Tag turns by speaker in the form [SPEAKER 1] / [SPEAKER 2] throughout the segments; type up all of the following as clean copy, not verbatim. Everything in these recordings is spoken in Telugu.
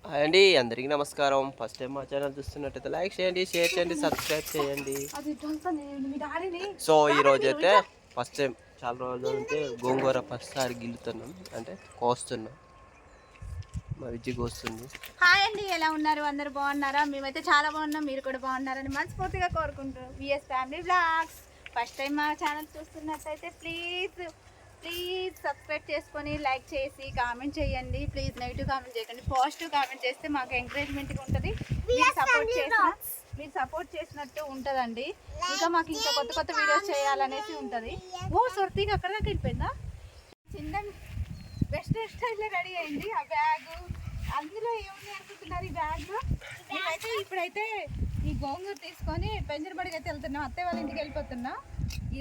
[SPEAKER 1] హాయ్ అండి, అందరికీ నమస్కారం. ఫస్ట్ టైం మా ఛానల్ చూస్తున్నట్టయితే లైక్ చేయండి, షేర్ చేయండి, సబ్స్క్రైబ్ చేయండి. సో ఈరోజు అయితే ఫస్ట్ టైం చాలా రోజుల నుంచి గోంగూర ఫస్ట్సారి గిల్లుతున్నాం, అంటే కోస్తున్నాం. మా విజ్జి కోస్తుంది.
[SPEAKER 2] హాయ్ అండి, ఎలా ఉన్నారు? అందరు బాగున్నారా? మేమైతే చాలా బాగున్నాం, మీరు కూడా బాగున్నారని మనస్ఫూర్తిగా కోరుకుంటున్నాం. VS family blogs first time మా ఛానల్ చూస్తున్నట్టయితే ప్లీజ్ సబ్స్క్రైబ్ చేసుకొని లైక్ చేసి కామెంట్ చేయండి. ప్లీజ్ నెగిటివ్ కామెంట్ చేయకండి, పాజిటివ్ కామెంట్ చేస్తే మాకు ఎంకరేజ్మెంట్గా ఉంటుంది. మీరు సపోర్ట్ చేసినట్టు ఉంటుందండి. ఇంకా మాకు ఇంకా కొత్త కొత్త వీడియోస్ చేయాలనేసి ఉంటుంది. ఓ సొర్తిగా అక్కడ దాకా వెళ్ళిపోయిందా? చిన్న వెస్టర్న్ స్టైల్లో రెడీ అయింది. ఆ బ్యాగ్ అందులో ఏముంది అనుకుంటున్నారు? ఈ బ్యాగ్లో మేమైతే ఇప్పుడైతే ఈ గోంగూర తీసుకొని పెంజరబడికి అయితే వెళ్తున్నాం. అత్తయ్య వాళ్ళ ఇంటికి వెళ్ళిపోతున్నాం.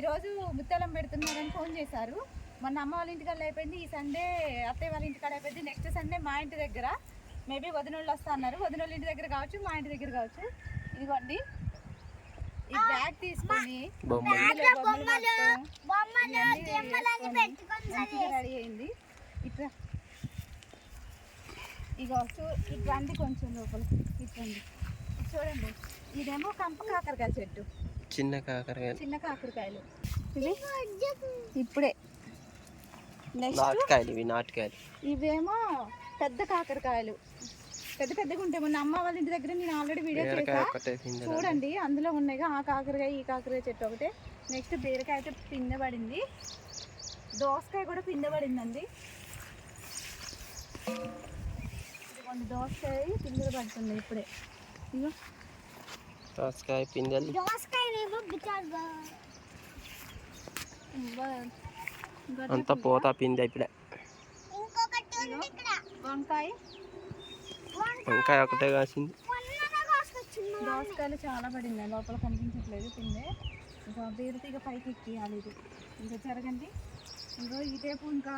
[SPEAKER 2] ఈరోజు ముత్యాలం పెడుతున్నారని ఫోన్ చేశారు. మొన్న అమ్మ వాళ్ళ ఇంటికాడ అయిపోయింది, ఈ సండే అత్తయ్య వాళ్ళ ఇంటికాడ అయిపోయింది. నెక్స్ట్ సండే మా ఇంటి దగ్గర మేబీ వదినోళ్ళు వస్తా అన్నారు. వదినోళ్ళ ఇంటి దగ్గర కావచ్చు, మా ఇంటి దగ్గర కావచ్చు. ఇదిగోండి ఈ బ్యాగ్ తీసుకొని రెడీ అయింది. ఇట్లా ఇగో ఇట్లాంటి కొంచెం లోపల ఇట్లండి చూడండి. ఇదేమో కంప కాకరకాయ చెట్టు,
[SPEAKER 1] చిన్న కాకరకాయలు
[SPEAKER 2] ఇవి ఇప్పుడే.
[SPEAKER 1] నాటుకాయలు
[SPEAKER 2] ఇవేమో పెద్ద కాకరకాయలు, పెద్దగా ఉంటాయి. మొన్న అమ్మ వాళ్ళ ఇంటి దగ్గర నేను ఆల్రెడీ వీడియో చేసా, చూడండి. అందులో ఉన్నాయి ఆ కాకరకాయ, ఈ కాకరకాయ చెట్టు ఒకటే. నెక్స్ట్ బీరకాయ అయితే పిందె పడింది, దోసకాయ కూడా పిందె పడిందండి. ఇదిగోండి దోసకాయ పిందెలు పడుతుంది ఇప్పుడే. ఇగో
[SPEAKER 1] దోసకాయ పిందెలు, అంతా పోతా పిందె ఇప్పుడే. వంకాయ ఒకటే కాసింది.
[SPEAKER 2] దోసకాయలు చాలా పడింది, లోపల కనిపించట్లేదు పిందె. ఇంకా బీరతీగ పైకి ఎక్కియాలి. ఇది ఇంకా జరగండి. ఇంకో ఇదేపు ఇంకా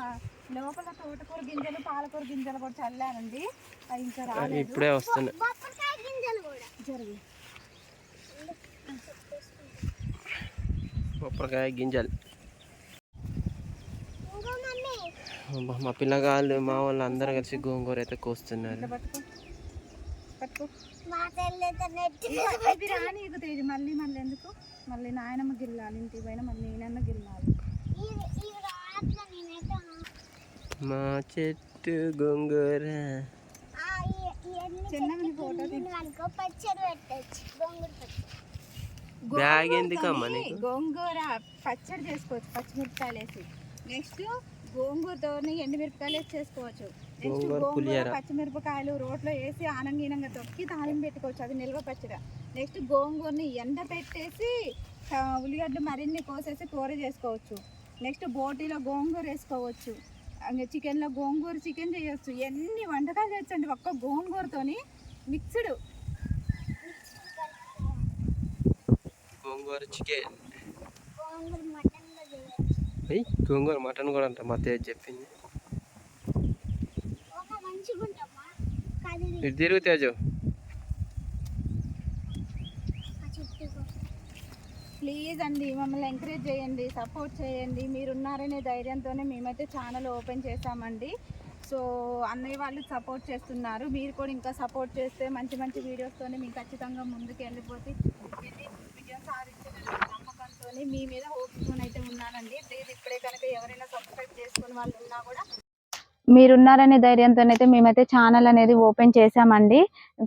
[SPEAKER 2] లోపల తోటకూర గింజలు, పాలకూర గింజలు కూడా చల్లానండి. అవి ఇంకా రాలేదు,
[SPEAKER 1] ఇప్పుడే వస్తున్నాయి.
[SPEAKER 2] జరిగి
[SPEAKER 1] బొప్పరకాయ గింజలు. మా పిల్లగాళ్ళు మా వాళ్ళు అందరూ కలిసి గోంగూర అయితే కోస్తున్నారు.
[SPEAKER 2] మళ్ళీ ఎందుకు? మళ్ళీ నాయనమ్మ గిల్లాలి, ఇంటికి పోయినా మళ్ళీ నేనన్న గిల్లాలి.
[SPEAKER 1] మా చెట్టు గోంగూర బ్యాగ్ ఎందుకమ్మా నీకు?
[SPEAKER 2] గోంగూర పచ్చడి చేసుకోవచ్చు పచ్చిమిరపకాయలు వేసి. నెక్స్ట్ గోంగూరతో ఎండుమిరపకాయలు వేసి చేసుకోవచ్చు. నెక్స్ట్ గోంగూర పచ్చిమిరపకాయలు రోట్లో వేసి ఆనంగీనంగా తొక్కి తాలింపు పెట్టుకోవచ్చు, అది నిల్వ పచ్చడి. నెక్స్ట్ గోంగూరని ఎండ పెట్టేసి ఉల్లిగడ్డలు మరిన్ని కోసేసి కూర చేసుకోవచ్చు. నెక్స్ట్ బోటీలో గోంగూర వేసుకోవచ్చు, చికెన్లో గోంగూర చికెన్ చేయొచ్చు. ఎన్ని వంటకాలు చేయొచ్చండి ఒక్క గోంగూరతోని. మిక్స్డ్
[SPEAKER 1] గోంగూర చికెన్, గోంగూర మటన్ కూడా అంట. మా తేజ్ చెప్పింది. ఇటు తిరుగు తేజు.
[SPEAKER 2] ప్లీజ్ అండి మమ్మల్ని ఎంకరేజ్ చేయండి, సపోర్ట్ చేయండి. మీరున్నారనే ధైర్యంతోనే మేమైతే ఛానల్ ఓపెన్ చేసామండి. సో అన్నయ్య వాళ్ళు సపోర్ట్ చేస్తున్నారు, మీరు కూడా ఇంకా సపోర్ట్ చేస్తే మంచి మంచి వీడియోస్తోనే మీకు ఖచ్చితంగా ముందుకు వెళ్ళిపోతే విజయం సాధించిన నమ్మకంతో మీ మీద హోప్తో అయితే ఉన్నానండి. ప్లీజ్ ఇప్పుడే కనుక ఎవరైనా సబ్స్క్రైబ్ చేసుకుని వాళ్ళు ఉన్నా కూడా మీరున్నారనే ధైర్యంతోనైతే మేమైతే ఛానల్ అనేది ఓపెన్ చేసామండి.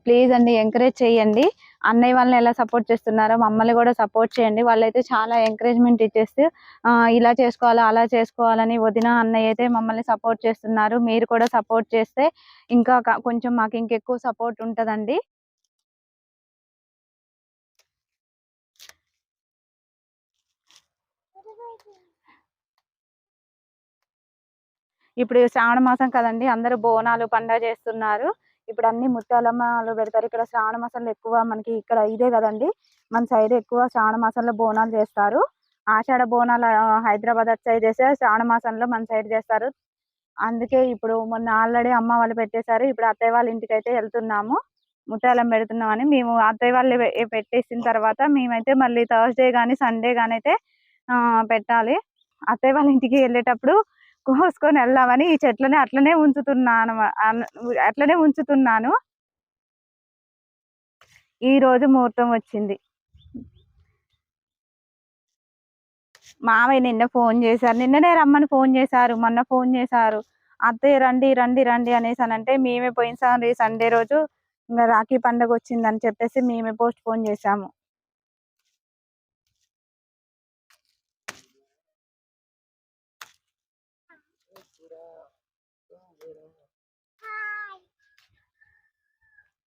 [SPEAKER 2] ప్లీజ్ అండి ఎంకరేజ్ చేయండి. అన్నయ్య వాళ్ళని ఎలా సపోర్ట్ చేస్తున్నారో మమ్మల్ని కూడా సపోర్ట్ చేయండి. వాళ్ళైతే చాలా ఎంకరేజ్మెంట్ ఇచ్చేస్తూ ఇలా చేసుకోవాలా అలా చేసుకోవాలని వదిన అన్నయ్య అయితే మమ్మల్ని సపోర్ట్ చేస్తున్నారు. మీరు కూడా సపోర్ట్ చేస్తే ఇంకా కొంచెం మాకు ఇంకెక్కువ సపోర్ట్ ఉంటుందండి. ఇప్పుడు శ్రావణ మాసం కదండి, అందరూ బోనాలు పండగ చేస్తున్నారు. ఇప్పుడు అన్ని ముత్యాలమ్మలు పెడతారు. ఇక్కడ శ్రావణ మాసంలో ఎక్కువ మనకి ఇక్కడ ఇదే కదండి, మన సైడ్ ఎక్కువ శ్రావణ మాసంలో బోనాలు చేస్తారు. ఆషాఢ బోనాలు హైదరాబాద్ సైడ్ చేస్తే శ్రావణ మాసంలో మన సైడ్ చేస్తారు. అందుకే ఇప్పుడు మొన్న ఆల్రెడీ అమ్మ వాళ్ళు పెట్టేశారు. ఇప్పుడు అత్తయ్య వాళ్ళ ఇంటికి అయితే వెళ్తున్నాము, ముత్యాలం పెడుతున్నామని. మేము అత్తయ్య వాళ్ళు పెట్టేసిన తర్వాత మేమైతే మళ్ళీ థర్స్డే కానీ సండే కానీ అయితే పెట్టాలి. అత్తయ్య వాళ్ళ ఇంటికి వెళ్ళేటప్పుడు కోసుకొని వెళ్దామని ఈ చెట్లని అట్లనే ఉంచుతున్నాను. ఈ రోజు ముహూర్తం వచ్చింది. మామయ్య నిన్న ఫోన్ చేశారు, నిన్ననే రమ్మని ఫోన్ చేశారు, మొన్న ఫోన్ చేశారు. అత్తయ్య రండి రండి రండి అనేసి అని అంటే మేమే పోయినసారి సండే రోజు ఇంకా రాఖీ పండుగ వచ్చిందని చెప్పేసి మేమే పోస్ట్ పోన్ చేశాము.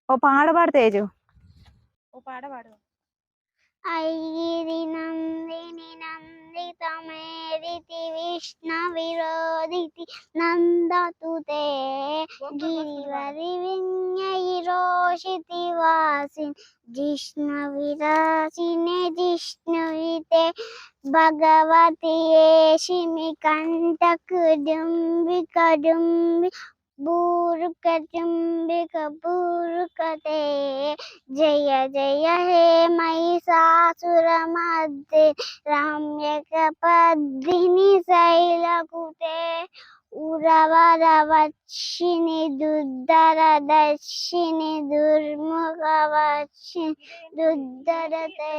[SPEAKER 2] ఓ పాట పాడు తేజు, ఓ పాట పాడు.
[SPEAKER 3] ఐగిరి నందిని నందితమేదితి విష్ణ విరోధితి నందతుతే గిరివరి విజ్ఞయిరోషితి వాసిన్ జిష్ణ విరాసినే జిష్ణువితే భగవతి ఏషిమి కంఠ కుడుంబి కడుంబి బూరుక చుంబిక బూరుకతే జయ జయ హే మహిషాసురమర్దే రమ్యక పద్మిని శైలకుటే ఉరవరవక్షిణి దుర్ధరదర్శిని దుర్ముఖవక్షిణి దుర్ధరతే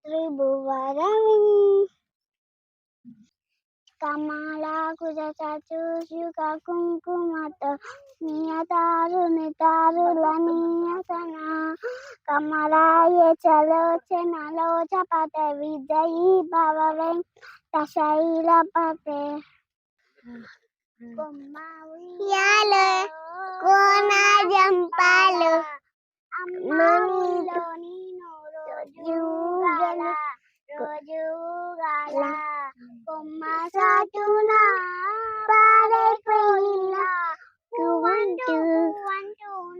[SPEAKER 3] త్రిభువరం కమలాకుజ చతుర్యుగ కుంకుమత నియతారునితారులనీయసన కమలాయ చలోచనలోచపత విజయీ భవ వెంకటశైలపతే కొమ్మ ఉయ్యాలో కోన జంపాలు అమ్మలో నేను రోజు గల కొమ్మ సాటున పాడైపోయిన నువ్వంటూ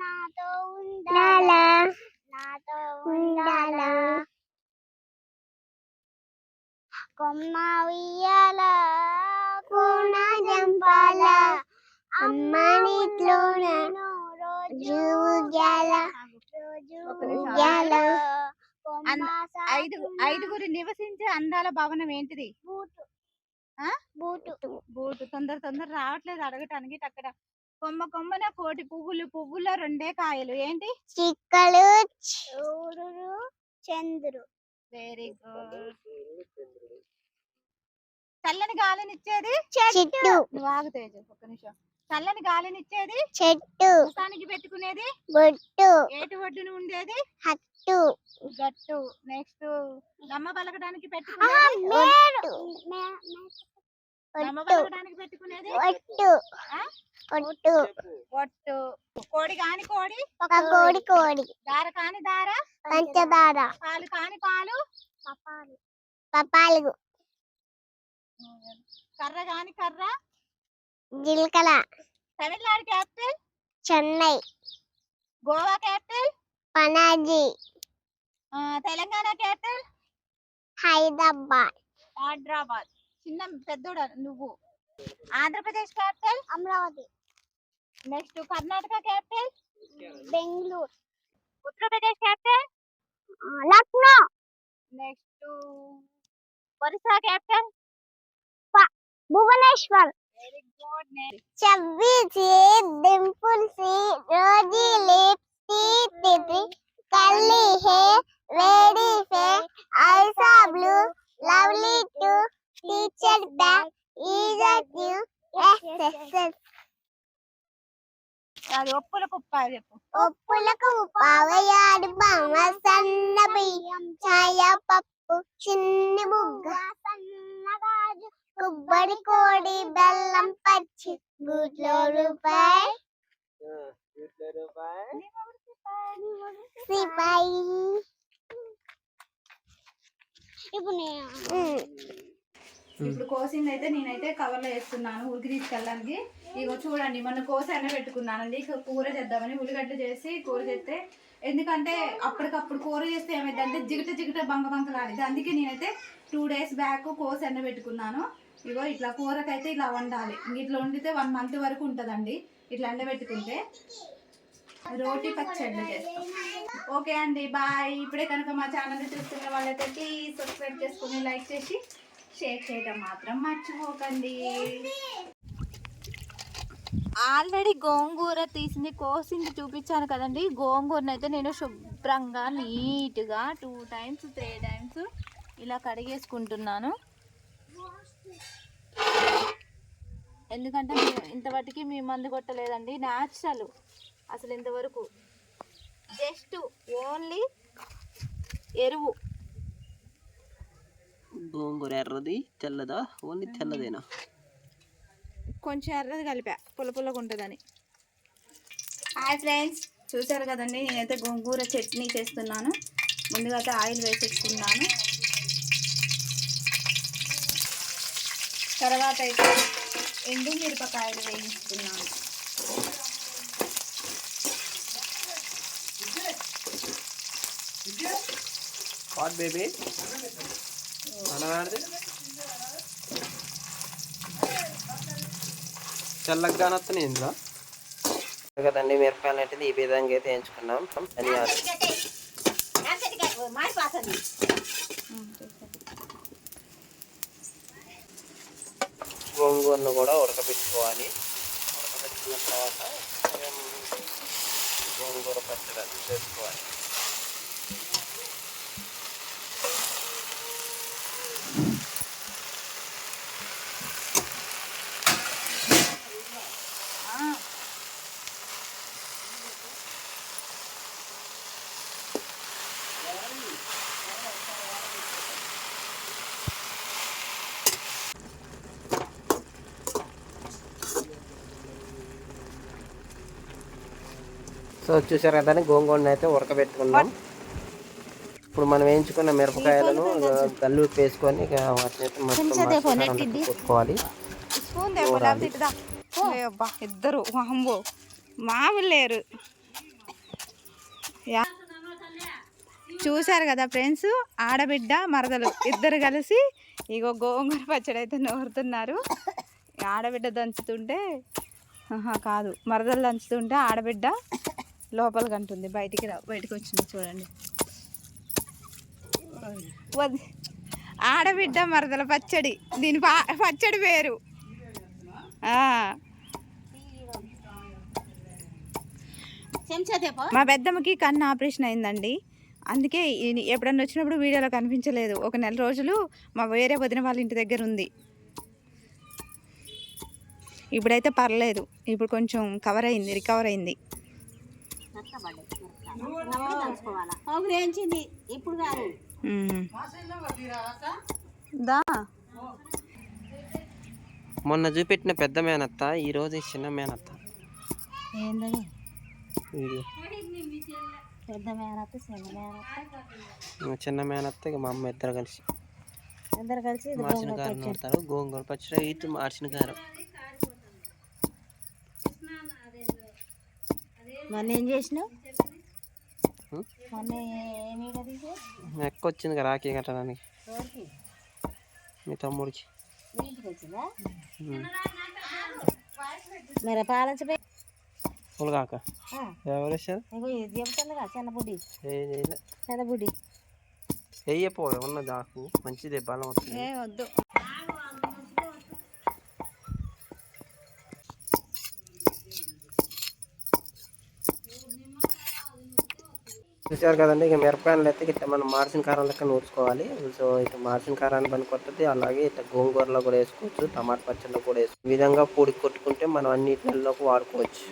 [SPEAKER 3] నాతో ఉండాలా కొమ్మ ఉయ్యాల కోన జంపాల అమ్మ నీట్లోన రోజు ఉయ్యాల
[SPEAKER 2] ఐదుగురు నివసించే అందాల భవనం ఏంటిది? బూటు. తొందర రావట్లేదు అడగటానికి. అక్కడ కొమ్మ కొమ్మన కోటి పువ్వులు, పువ్వుల్లో 2 కాయలు ఏంటి?
[SPEAKER 3] చిక్కలు సూర్యుడు చంద్రుడు.
[SPEAKER 2] Very good. చల్లని గాలినిచ్చేది
[SPEAKER 3] చెట్టు.
[SPEAKER 2] నువ్వు ఆగు తేజు ఒక్క నిమిషం. చల్లని గాలినిచ్చేది
[SPEAKER 3] చెట్టు.
[SPEAKER 2] ముఖానికి పెట్టుకునేది
[SPEAKER 3] బొట్టు.
[SPEAKER 2] ఏటి ఒడ్డున ఉండేది
[SPEAKER 3] హట్టు.
[SPEAKER 2] గట్టు. నెక్స్ట్ నమ్మ పలకడానికి పెట్టుకునేది ఒట్టు. కోడి కాని కోడి దార కాని దార
[SPEAKER 3] పంచదార.
[SPEAKER 2] పాలు కాని పాలు
[SPEAKER 3] పపాలు.
[SPEAKER 2] కర్ర కాని కర్ర
[SPEAKER 3] జిల్కల.
[SPEAKER 2] Tamil Nadu capital
[SPEAKER 3] Chennai.
[SPEAKER 2] Goa capital
[SPEAKER 3] Panaji.
[SPEAKER 2] Telangana capital
[SPEAKER 3] Hyderabad.
[SPEAKER 2] చిన్న పెద్దోడు నువ్వు. Andhra Pradesh capital
[SPEAKER 3] Amaravati.
[SPEAKER 2] Next Karnataka capital
[SPEAKER 3] Bengaluru.
[SPEAKER 2] Uttar Pradesh capital
[SPEAKER 3] Lucknow.
[SPEAKER 2] Next Orissa capital
[SPEAKER 3] Bhubaneswar.
[SPEAKER 2] Very good.
[SPEAKER 3] చవ్విసి dimple chin rosy lipstick curly hair ready fair eyes are blue lovely too teacher bag is her new ఎస్ఎస్ఎస్.
[SPEAKER 2] అది ఒప్పుల కుప్ప చెప్పు.
[SPEAKER 3] ఒప్పులకు పావయాడు బామ సన్న బియ్యం ఛాయ పప్పు చిన్ని బుగ్గ సన్నగాజు కొబ్బరి కోడి బెల్లం పచ్చి గుడ్లో రూపాయి సిపాయి.
[SPEAKER 2] ఇప్పుడు కోసింది అయితే నేనైతే కవర్లో వేస్తున్నాను ఊరికి తీసుకెళ్ళడానికి. ఇగో చూడండి, మొన్న కోసి అన్న పెట్టుకున్నానండి కూర చేద్దామని. ఉల్లిగడ్డ చేసి కూర చేస్తే, ఎందుకంటే అప్పటికప్పుడు కూర చేస్తే ఏమైందంటే జిగట బంకలాడింది. అందుకే నేనైతే 2 days బ్యాక్ కోసి అన్న పెట్టుకున్నాను. ఇగో ఇట్లా కూరకైతే ఇలా వండాలి. ఇట్లా వండితే 1 month వరకు ఉంటుందండి ఇట్లా ఎండబెట్టుకుంటే. రోటీ పచ్చళ్ళు చేస్తాం. ఓకే అండి, బాయ్. ఇప్పుడే కనుక మా ఛానల్ని చూస్తున్న వాళ్ళైతే ప్లీజ్ సబ్స్క్రైబ్ చేసుకుని లైక్ చేసి షేర్ చేయడం మాత్రం మర్చిపోకండి. ఆల్రెడీ గోంగూర తీసింది కోసింది చూపించాను కదండి. గోంగూరను అయితే నేను శుభ్రంగా నీట్గా 2 times 3 times ఇలా కడిగేసుకుంటున్నాను. ఎందుకంటే ఇంతవరకు మీ మందు కొట్టలేదండి, న్యాచురల్. అసలు ఇంతవరకు జస్ట్ ఓన్లీ ఎరువు.
[SPEAKER 1] గోంగూర ఎర్రది తెల్లదా? ఓన్లీ తెల్లదేనా?
[SPEAKER 2] కొంచెం ఎర్రది కలిపా పుల్లగా ఉంటుందని. హాయ్ ఫ్రెండ్స్, చూసారు కదండి నేనైతే గోంగూర చట్నీ చేస్తున్నాను. ముందుగా అయితే ఆయిల్ వేసేసుకున్నాను. తర్వాత అయితే ఎండు మిరపకాయలు వేయిస్తున్నాను.
[SPEAKER 1] వాట్ బేబీ చల్లగా వస్తున్నాయి ఇందులో కదండి. మిరపకాయలు అయితే ఈ విధంగా అయితే వేయించుకున్నాం. ధనియాలు గోంగూరను కూడా ఉడకబెట్టుకోవాలి. ఉడకబెట్టుకున్న తర్వాత గోంగూర పచ్చడి చేసుకోవాలి. సో చూసారు కదా, గోంగూరను అయితే ఉడకబెట్టుకున్నాం. ఇప్పుడు మనం వేయించుకున్న మిరపకాయలను గల్లు వేసుకొని వాటిని కొట్టుకోవాలి.
[SPEAKER 2] ఇద్దరు మామూలు లేరు. చూసారు కదా ఫ్రెండ్స్, ఆడబిడ్డ మరదలు ఇద్దరు కలిసి ఇగో గోంగూర పచ్చడి అయితే నూరుతున్నారు. ఆడబిడ్డ దంచుతుంటే కాదు, మరదలు దంచుతుంటే ఆడబిడ్డ లోపలికి అంటుంది, బయటికి వచ్చింది చూడండి. ఆడబిడ్డ మరదల పచ్చడి, దీని పచ్చడి పేరు. మా పెద్దమ్మకి కన్ను ఆపరేషన్ అయిందండి. అందుకే ఎప్పుడన్నా వచ్చినప్పుడు వీడియోలో కనిపించలేదు. ఒక 1 నెల రోజులు మా వేరే వదిన వాళ్ళ ఇంటి దగ్గర ఉంది. ఇప్పుడైతే పర్లేదు, ఇప్పుడు కొంచెం రికవర్ అయింది.
[SPEAKER 1] మొన్న చూపెట్టిన పెద్ద మేనత్త ఈరోజు చిన్న మేనత్త. చిన్న మేనత్త ఇక మా అమ్మ ఇద్దరు కలిసి మార్చిన కారం నూరుతారు. గోంగూర పచ్చడి ఇటు మార్చిన కారం.
[SPEAKER 2] మొన్న ఏం చేసినావు?
[SPEAKER 1] ఎక్కువ వచ్చింది కదా రాఖీ కట్టడానికి మీ తమ్ముడికి.
[SPEAKER 2] మరి పాలించబోయి
[SPEAKER 1] కాక ఎవరు
[SPEAKER 2] చెప్తుందిగా చిన్నబుడ్డి పెద్దబుడ్డి
[SPEAKER 1] వెయ్యపో ఉన్న దాకు మంచిదే, బలం వస్తుంది.
[SPEAKER 2] వద్దు.
[SPEAKER 1] చూసారు కదండి, ఇక మిరపకాయలు అయితే ఇట్లా మనం మార్చిన కారం లెక్క నూర్చుకోవాలి. సో ఇట్లా మార్చిన కారాన్ని పనికొస్తుంది. అలాగే ఇట్లా గోంగూరలో కూడా వేసుకోవచ్చు, టమాటా పచ్చడిలో కూడా వేసుకోవచ్చు. ఈ విధంగా పొడి కొట్టుకుంటే మనం అన్నిటిలోకి వాడుకోవచ్చు.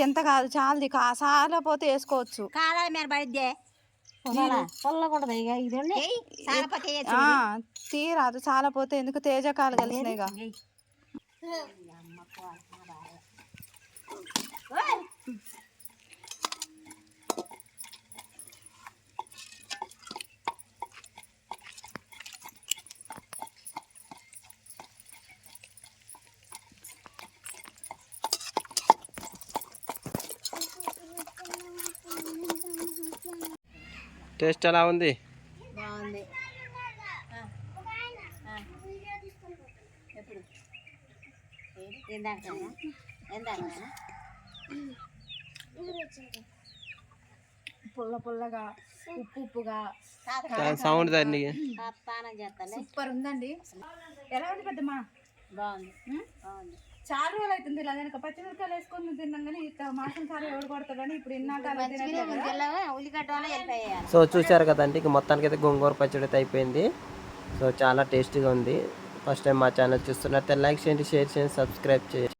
[SPEAKER 2] ఎంత కాదు, చాలది చాలా పోతే వేసుకోవచ్చు. తీరాదు చాలా పోతే, ఎందుకు తేజకాలు కలిసినాయిగా.
[SPEAKER 1] టేస్ట్ ఎలా ఉంది?
[SPEAKER 2] బాగుంది. పుల్ల పుల్లగా ఉప్పు ఉప్పుగా
[SPEAKER 1] సౌండ్ దాన్ని
[SPEAKER 2] సూపర్ ఉందండి. ఎలా ఉంది పెద్దమ్మా?
[SPEAKER 3] బాగుంది.
[SPEAKER 2] చాలా రోజులు అవుతుంది ఇలా కనుక పచ్చిమిరకాయలు వేసుకొని తిన్నాం కానీ ఇట్లా మాసం సారి ఎవడు కొడతాడని ఇప్పుడు ఇన్నాక అలా తినట్లేదు.
[SPEAKER 3] ఉల్లిగడ్డ
[SPEAKER 1] సో చూశారు కదండి, ఇక మొత్తానికి అయితే గోంగూర పచ్చడి అయితే అయిపోయింది. సో చాలా టేస్టీగా ఉంది. ఫస్ట్ టైం మా ఛానల్ చూస్తున్నట్టే లైక్ చేయండి, షేర్ చేయండి, సబ్స్క్రైబ్ చేయండి.